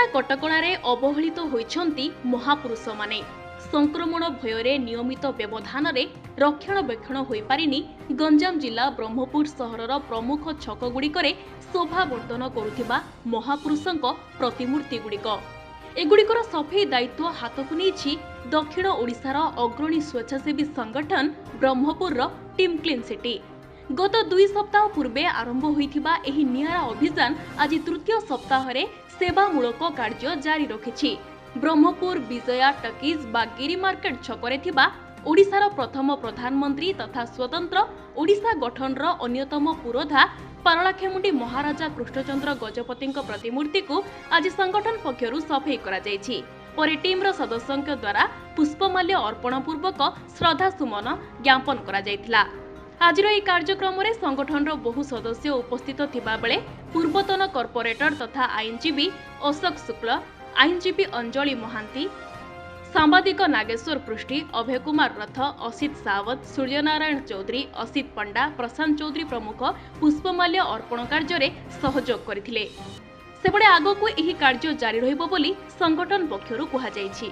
Corona कटकणारे अवहेलित होइछन्ति महापुरुष माने। संक्रमण भୟରେ नियमित व्यवधान रे रक्षणाबेक्षण होई पारिनी गंजाम जिला ब्रह्मपुर सहरर प्रमुख छक गुड़िकरे शोभा वर्धन करुथिबा महापुरुषंक प्रतिमूर्ति गुड़िक। एगुड़िकर सफेई दायित्व हाथकु नेछि दक्षिण ओडिशार अग्रणी स्वेच्छासेवी संगठन ब्रह्मपुर टीम क्लीन सिटी। गत 2 सप्ताह पूर्वे आरंभ होइथिबा एही नियारा अभियान आज तृतीय सप्ताह रे सेवामूलक कार्य जारी रखिछि। ब्रह्मपुर विजया टकीज बा गिरी मार्केट छकरे थिबा ओडिशार प्रथम प्रधानमंत्री तथा स्वतंत्र ओडिशा गठनर अन्यतम पुरोधा पारलाखेमुंडी महाराजा कृष्णचंद्र गजपति प्रतिमूर्ति को आज संगठन पक्षरु सफेई करा जायछि। परे टीमर सदस्यंक द्वारा पुष्पमाल्य अर्पण पूर्वक श्रद्धा सुमन ज्ञापन करा जायथिला। आजिर এই कार्यक्रम संगठन बहु सदस्य उपस्थित थिबा बेले पूर्वतन कॉर्पोरेटर तथा आईनजीवी अशोक शुक्ल, आईनजीवी अंजलि महांती, सांबादिक नागेश्वर पृष्टि, अभय कुमार रथ, असित सावत, सूर्यनारायण चौधरी, असित पंडा, प्रशांत चौधरी प्रमुख पुष्पमाल्य अर्पण कार्य सहयोग करथिले। सेपटे आगकू एही कार्य जारी रहिबो बोली संगठन पक्षरु कुहा जायछि।